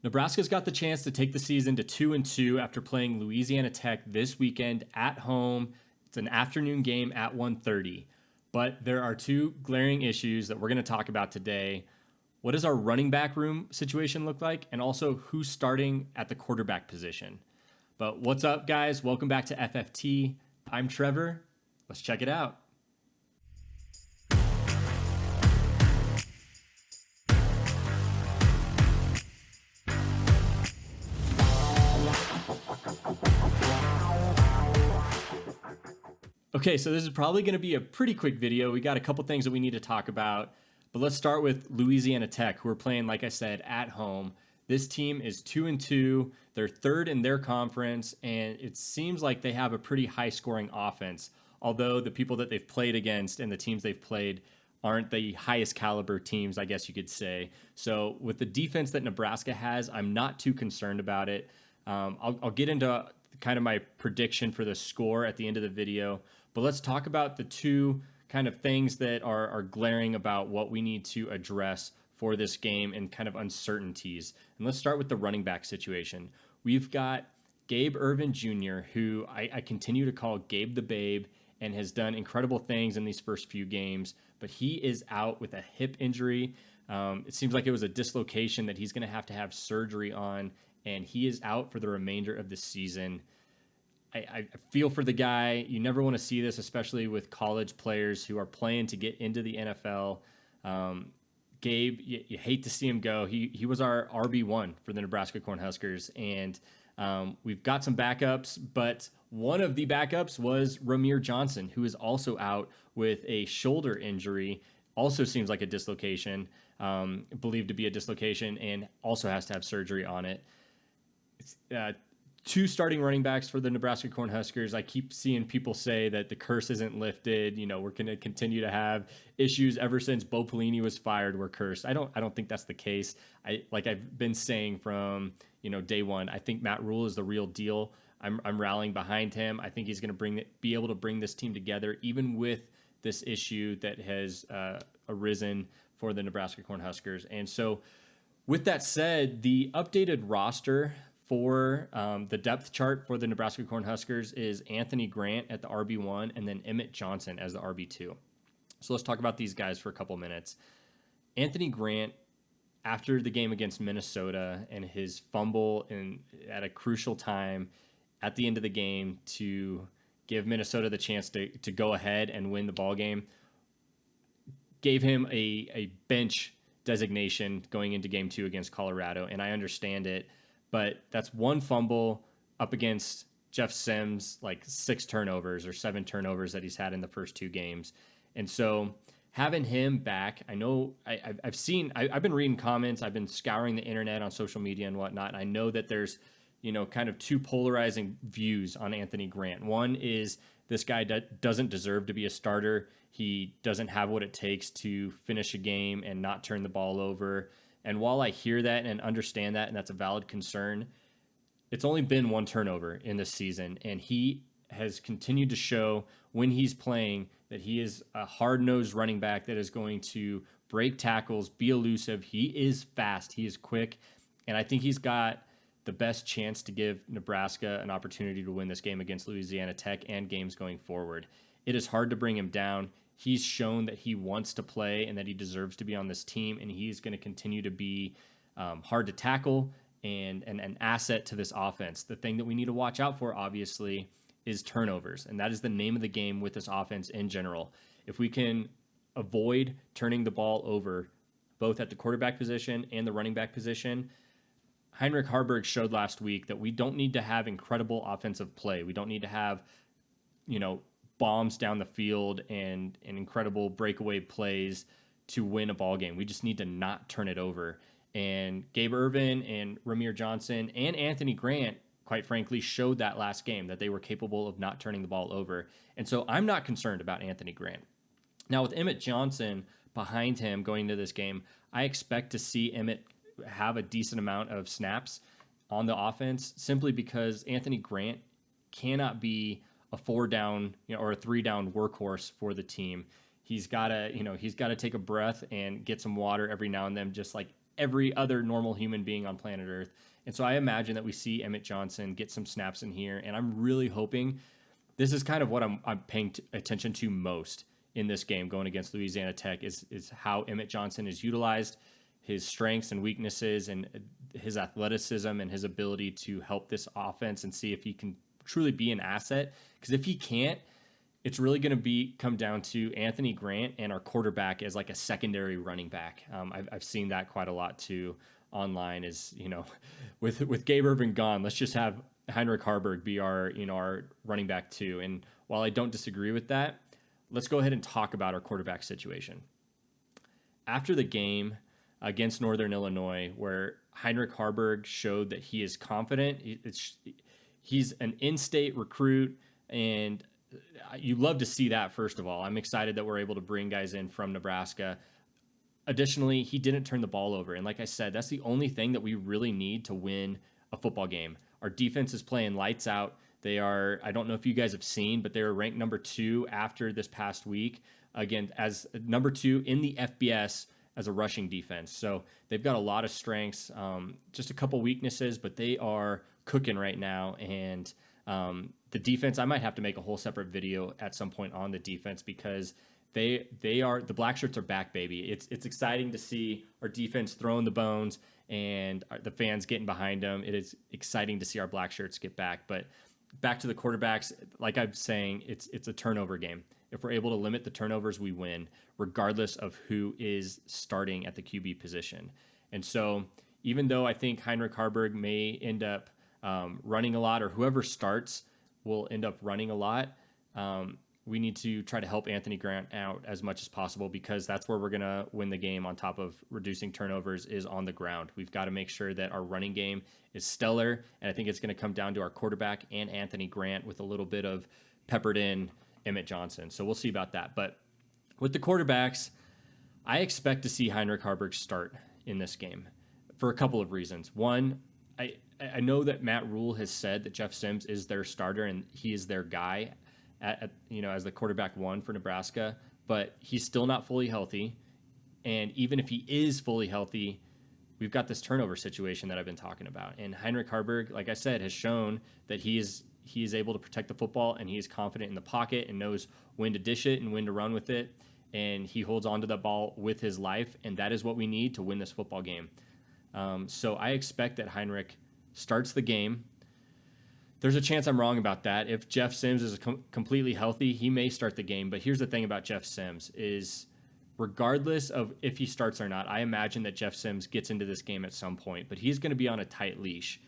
Nebraska's got the chance to take the season to 2-2 after playing Louisiana Tech this weekend at home. It's an afternoon game at 1:30. But there are two glaring issues that we're going to talk about today. What does our running back room situation look like? And also, who's starting at the quarterback position? But what's up, guys? Welcome back to FFT. I'm Trevor. Let's check it out. Okay, so this is probably going to be a pretty quick video. We got a couple things that we need to talk about, but let's start with Louisiana Tech, who are playing, like I said, at home. This team is 2-2. They're third in their conference, and it seems like they have a pretty high-scoring offense, although the people that they've played against and the teams they've played aren't the highest caliber teams, I guess you could say. So with the defense that Nebraska has, I'm not too concerned about it. I'll get into kind of my prediction for the score at the end of the video, but let's talk about the two kind of things that are glaring about what we need to address for this game and kind of uncertainties. And let's start with the running back situation. We've got Gabe Ervin Jr., who I continue to call Gabe the Babe, and has done incredible things in these first few games, but he is out with a hip injury. It seems like it was a dislocation that he's going to have surgery on, and he is out for the remainder of the season. I feel for the guy. You never want to see this, especially with college players who are playing to get into the NFL. Gabe, you hate to see him go. He was our RB1 for the Nebraska Cornhuskers, and we've got some backups, but one of the backups was Rahmir Johnson, who is also out with a shoulder injury. Also seems like a dislocation, believed to be a dislocation, and also has to have surgery on it. Two starting running backs for the Nebraska Cornhuskers. I keep seeing people say that the curse isn't lifted. You know, we're going to continue to have issues ever since Bo Pelini was fired. We're cursed. I don't think that's the case. Like I've been saying from day one. I think Matt Rule is the real deal. I'm rallying behind him. I think he's going to be able to bring this team together, even with this issue that has arisen for the Nebraska Cornhuskers. And so, with that said, the updated roster for the depth chart for the Nebraska Cornhuskers is Anthony Grant at the RB1 and then Emmett Johnson as the RB2. So let's talk about these guys for a couple minutes. Anthony Grant, after the game against Minnesota and his fumble at a crucial time at the end of the game to give Minnesota the chance to go ahead and win the ball game, gave him a bench designation going into game 2 against Colorado, and I understand it. But that's one fumble up against Jeff Sims, like 6 turnovers or 7 turnovers that he's had in the first 2 games. And so having him back, I know I've been reading comments, I've been scouring the internet on social media and whatnot. And I know that there's, kind of two polarizing views on Anthony Grant. One is this guy doesn't deserve to be a starter. He doesn't have what it takes to finish a game and not turn the ball over. And while I hear that and understand that, and that's a valid concern, it's only been 1 turnover in this season. And he has continued to show when he's playing that he is a hard-nosed running back that is going to break tackles, be elusive. He is fast. He is quick. And I think he's got the best chance to give Nebraska an opportunity to win this game against Louisiana Tech and games going forward. It is hard to bring him down. He's shown that he wants to play and that he deserves to be on this team, and he's going to continue to be hard to tackle and an asset to this offense. The thing that we need to watch out for, obviously, is turnovers, and that is the name of the game with this offense in general. If we can avoid turning the ball over, both at the quarterback position and the running back position, Heinrich Haarberg showed last week that we don't need to have incredible offensive play. We don't need to have, bombs down the field and incredible breakaway plays to win a ball game. We just need to not turn it over. And Gabe Ervin and Rahmir Johnson and Anthony Grant, quite frankly, showed that last game that they were capable of not turning the ball over. And so I'm not concerned about Anthony Grant. Now with Emmett Johnson behind him going into this game, I expect to see Emmett have a decent amount of snaps on the offense simply because Anthony Grant cannot be a 4-down, or a 3-down workhorse for the team. He's got to take a breath and get some water every now and then, just like every other normal human being on planet Earth. And so I imagine that we see Emmett Johnson get some snaps in here, and I'm really hoping this is kind of what I'm paying attention to most in this game going against Louisiana Tech is how Emmett Johnson is utilized, his strengths and weaknesses, and his athleticism and his ability to help this offense, and see if he can truly be an asset. Because if he can't, it's really going to come down to Anthony Grant and our quarterback as like a secondary running back. I've seen that quite a lot too online. Is with Gabe Ervin gone, let's just have Heinrich Haarberg be our running back too. And while I don't disagree with that, let's go ahead and talk about our quarterback situation. After the game against Northern Illinois, where Heinrich Haarberg showed that he is confident, he's an in-state recruit, and you love to see that. First of all, I'm excited that we're able to bring guys in from Nebraska. Additionally, he didn't turn the ball over. And like I said, that's the only thing that we really need to win a football game. Our defense is playing lights out. They are, I don't know if you guys have seen, but they were ranked number 2 after this past week, again, as number 2 in the FBS as a rushing defense. So they've got a lot of strengths, just a couple weaknesses, but they are cooking right now. And the defense, I might have to make a whole separate video at some point on the defense, because the black shirts are back, baby. It's exciting to see our defense throwing the bones and the fans getting behind them. It is exciting to see our black shirts get back. But back to the quarterbacks, like I'm saying, it's a turnover game. If we're able to limit the turnovers, we win, regardless of who is starting at the QB position. And so even though I think Heinrich Haarberg may end up running a lot, or whoever starts will end up running a lot, we need to try to help Anthony Grant out as much as possible, because that's where we're going to win the game on top of reducing turnovers, is on the ground. We've got to make sure that our running game is stellar, and I think it's going to come down to our quarterback and Anthony Grant with a little bit of peppered in Emmett Johnson. So we'll see about that. But with the quarterbacks, I expect to see Heinrich Haarberg start in this game for a couple of reasons. One, I know that Matt Rule has said that Jeff Sims is their starter and he is their guy as the quarterback 1 for Nebraska, but he's still not fully healthy. And even if he is fully healthy, we've got this turnover situation that I've been talking about. And Heinrich Haarberg, like I said, has shown that he is able to protect the football, and he is confident in the pocket and knows when to dish it and when to run with it. And he holds onto the ball with his life, and that is what we need to win this football game. So I expect that Heinrich starts the game. There's a chance I'm wrong about that. If Jeff Sims is completely healthy, he may start the game. But here's the thing about Jeff Sims is, regardless of if he starts or not, I imagine that Jeff Sims gets into this game at some point, but he's going to be on a tight leash.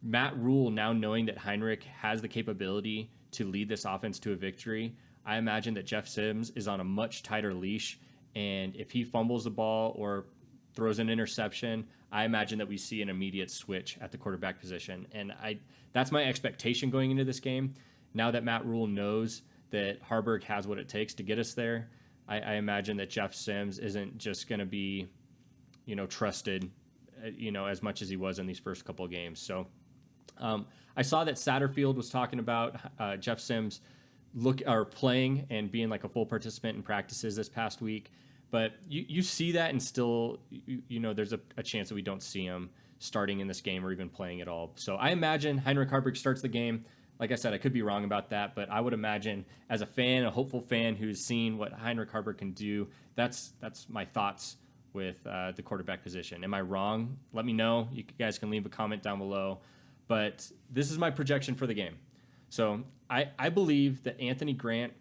Matt Rule, now knowing that Heinrich has the capability to lead this offense to a victory, I imagine that Jeff Sims is on a much tighter leash. And if he fumbles the ball or throws an interception, I imagine that we see an immediate switch at the quarterback position. And that's my expectation going into this game. Now that Matt Rule knows that Haarberg has what it takes to get us there, I imagine that Jeff Sims isn't just going to be, trusted, as much as he was in these first couple of games. So I saw that Satterfield was talking about Jeff Sims playing and being like a full participant in practices this past week. But you see that, and still, there's a chance that we don't see him starting in this game or even playing at all. So I imagine Heinrich Haarberg starts the game. Like I said, I could be wrong about that, but I would imagine, as a fan, a hopeful fan who's seen what Heinrich Haarberg can do, that's my thoughts with the quarterback position. Am I wrong? Let me know. You guys can leave a comment down below. But this is my projection for the game. So I believe that Anthony Grant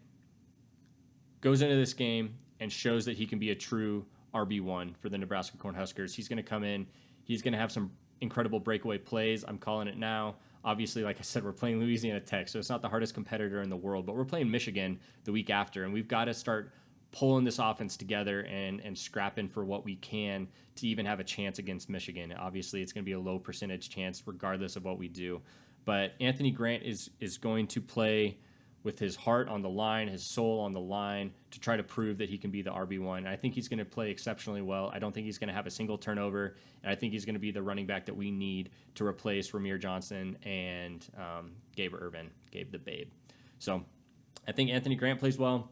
goes into this game and shows that he can be a true RB1 for the Nebraska Cornhuskers. He's going to come in. He's going to have some incredible breakaway plays. I'm calling it now. Obviously, like I said, we're playing Louisiana Tech, so it's not the hardest competitor in the world, but we're playing Michigan the week after, and we've got to start pulling this offense together and scrapping for what we can to even have a chance against Michigan. Obviously, it's going to be a low percentage chance regardless of what we do. But Anthony Grant is going to play with his heart on the line, his soul on the line, to try to prove that he can be the RB1. And I think he's going to play exceptionally well. I don't think he's going to have a single turnover, and I think he's going to be the running back that we need to replace Rahmir Johnson and Gabe the Babe. So I think Anthony Grant plays well.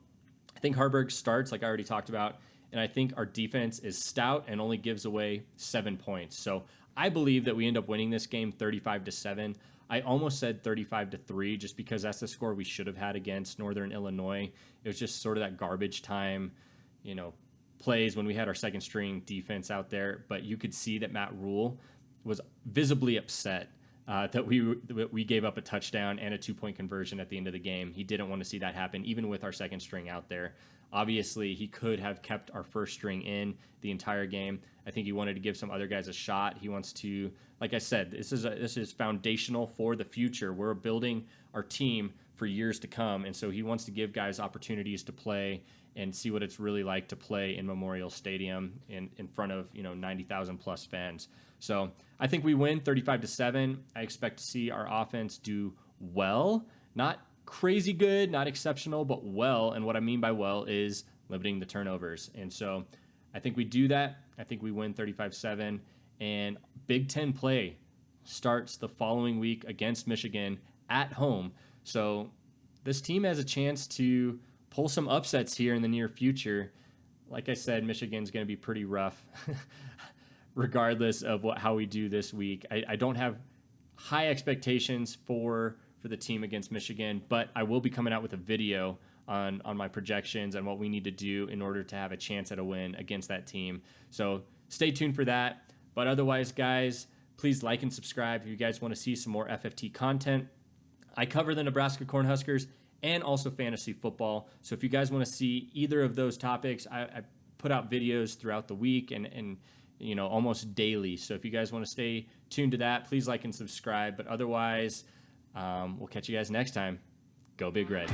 I think Haarberg starts, like I already talked about, And I think our defense is stout and only gives away 7 points. So I believe that we end up winning this game 35-7. I almost said 35-3 just because that's the score we should have had against Northern Illinois. It was just sort of that garbage time, plays when we had our second string defense out there. But you could see that Matt Rule was visibly upset that we gave up a touchdown and a 2-point conversion at the end of the game. He didn't want to see that happen, even with our second string out there. Obviously, he could have kept our first string in the entire game. I think he wanted to give some other guys a shot. He wants to, like I said, this is foundational for the future. We're building our team for years to come, and so he wants to give guys opportunities to play and see what it's really like to play in Memorial Stadium in front of 90,000 plus fans. So I think we win 35-7. I expect to see our offense do well, not crazy good, not exceptional, but well. And what I mean by well is limiting the turnovers. And so I think we do that. I think we win 35-7. And Big Ten play starts the following week against Michigan at home. So this team has a chance to pull some upsets here in the near future. Like I said, Michigan's going to be pretty rough regardless of how we do this week. I don't have high expectations for the team against Michigan, but I will be coming out with a video on my projections and what we need to do in order to have a chance at a win against that team. So stay tuned for that. But otherwise, guys, please like and subscribe if you guys want to see some more FFT content. I cover the Nebraska Cornhuskers and also fantasy football. So if you guys want to see either of those topics, I put out videos throughout the week and almost daily. So if you guys want to stay tuned to that, please like and subscribe. But otherwise, we'll catch you guys next time. Go Big Red.